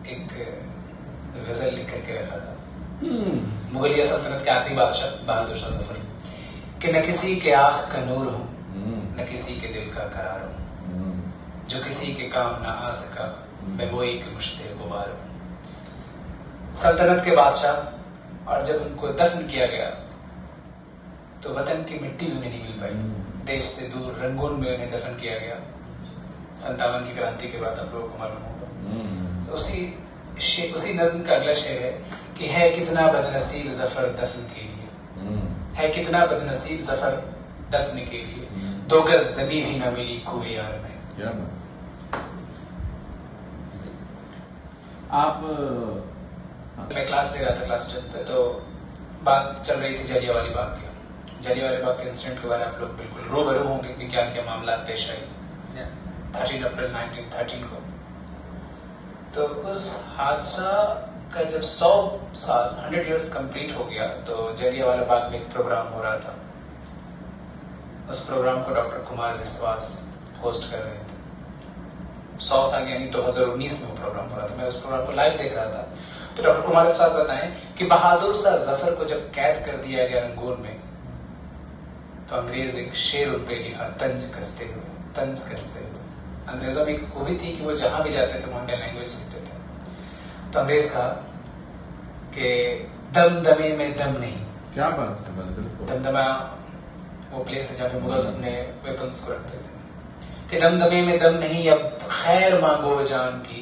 एक गजल लिख करके रखा था मुगलिया सल्तनत के आखिरी बादशाह बहादुर शाह जफर कि न किसी के आंख का नूर हूं न किसी के दिल का करार हूं, जो किसी के काम ना आ सका मैं वो एक मुश्ते गुबार हूं। सल्तनत के बादशाह, और जब उनको दफन किया गया तो वतन की मिट्टी उन्हें नहीं मिल पाई, देश से दूर रंगून में उन्हें दफन किया गया 57 की क्रांति के बाद, आप लोगों को मालूम होगा। तो उसी नज्म का अगला शेर है कि है कितना बदनसीब जफर दफन के लिए, है कितना बदनसीब जफर दफन के लिए, 2 गज जमीन ही न मिली कुएं यार में। आप मैं क्लास ले रहा था, क्लास 10 पे, तो बात चल रही थी जलियांवाला बाग की। जलियांवाला बाग के इंसिडेंट के बारे में आप लोग बिल्कुल रूबरू होंगे कि क्या क्या मामला पेश आए 13 अप्रैल 1913 को। तो उस हादसा का जब 100 साल 100 इयर्स कंप्लीट हो गया तो जलियांवाला बाग में एक प्रोग्राम हो रहा था। उस प्रोग्राम को डॉक्टर कुमार विश्वास होस्ट कर रहे थे। 100 साल यानी 2019 में वो प्रोग्राम हो रहा था। मैं उस प्रोग्राम को लाइव देख रहा था। तो डॉक्टर कुमार विश्वास बताएं कि बहादुर शाह जफर को जब कैद कर दिया गया रंगून में तो अंग्रेज एक शेर उन पे लिखा, तंज कसते हुए, तंज कसते हुए। अंग्रेजों में एक खूबी थी कि वो जहां भी जाते थे वहां का लैंग्वेज सीखते थे। तो अंग्रेज कहा कि दमदमे में दम नहीं। क्या बात है? दमदमा वो प्लेस है जहां पे मुगल्स अपने वेपन्स को रखते थे कि दमदमे में दम नहीं, अब खैर मांगो जान की,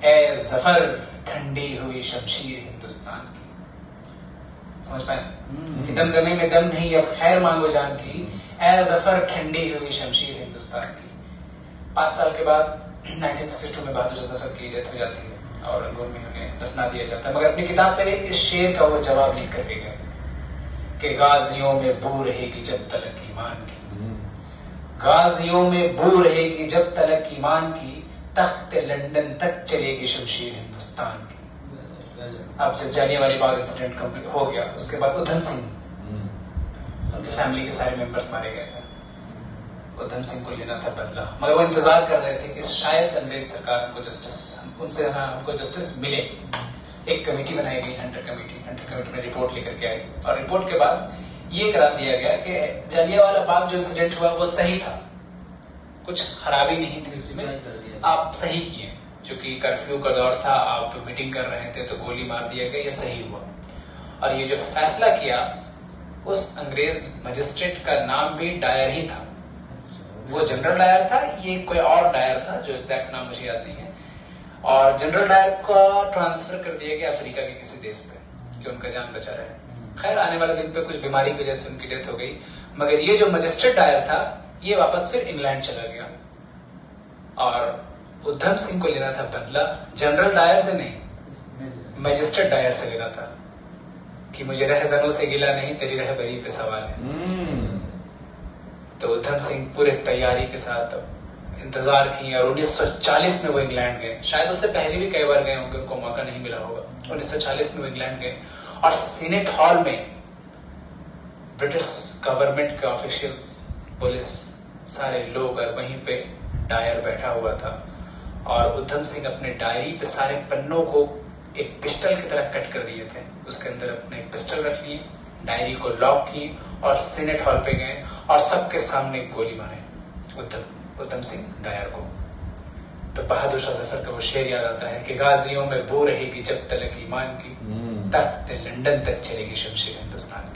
ए जफर ठंडी हुई शमशीर हिंदुस्तान की। समझ पाए कि दमदमे में दम नहीं, अब खैर मांगो जान की, ए जफर ठंडी हुई शमशीर हिंदुस्तान की। 5 साल के बाद 1962 में बहादुर शाह जफर की डेथ हो जाती है और रंगून में उन्हें दफना दिया जाता है। मगर अपनी किताब पे इस शेर का वो जवाब लिख करके गए कि गाजियों में बू रहेगी जब तलक ईमान की, गाजियों में बू रहेगी जब तलक ईमान की, तख्त लंदन तक चलेगी शमशीर हिंदुस्तान की। अब जब जालियांवाला बाग इंसिडेंट कंप्लीट हो गया उसके बाद उधम सिंह, उनकी फैमिली के सारे मेंबर्स मारे गए थे। उधम सिंह को लेना था बदला, मगर वो इंतजार कर रहे थे कि शायद अंग्रेज सरकार हमको जस्टिस मिले। एक कमेटी बनाई गई, हंटर कमेटी में रिपोर्ट लेकर के आई और रिपोर्ट के बाद ये करार दिया गया कि जालियांवाला बाग जो इंसिडेंट हुआ वो सही था, कुछ खराबी नहीं थी उसमें, आप सही किए। क्योंकि कर्फ्यू का दौर था, आप मीटिंग कर रहे थे तो गोली मार दिया गया, ये सही हुआ। और ये जो फैसला किया उस अंग्रेज मजिस्ट्रेट का नाम भी डायर ही था। वो जनरल डायर था, ये कोई और डायर था जो एग्जैक्ट नाम मुझे याद नहीं है। और जनरल डायर का ट्रांसफर कर दिया गया अफ्रीका के किसी देश पे कि उनका जान बचा रहे। खैर आने वाले दिन पे कुछ बीमारी की वजह से उनकी डेथ हो गई। मगर ये जो मजिस्ट्रेट डायर था ये वापस फिर इंग्लैंड चला गया और उधम सिंह को लेना था बदला, जनरल डायर से नहीं, मजिस्ट्रेट डायर से लेना था कि मुझे रहजनों से गिला नहीं, तेरी रहबरी पे सवाल है। तो उधम सिंह पूरे तैयारी के साथ इंतजार किए और 1940 में वो इंग्लैंड गए। शायद उससे पहले भी कई बार गए होंगे, उनको मौका नहीं मिला होगा। 1940 में वो इंग्लैंड गए और सीनेट हॉल में ब्रिटिश गवर्नमेंट के ऑफिशियल्स, पुलिस, सारे लोग, और वहीं पे डायर बैठा हुआ था और उधम सिंह अपने डायरी पे सारे पन्नों को एक पिस्टल की तरह कट कर दिए थे। उसके अंदर अपने एक पिस्टल रख लिए, डायरी को लॉक की और सीनेट हॉल पे गए और सबके सामने गोली मारे उधम सिंह डायर को। तो बहादुर शाह जफर का वो शेर याद आता है कि गाजियों में बू रहेगी जब तलक ईमान की, तख्त लंदन तक चलेगी शमशीर हिंदुस्तान।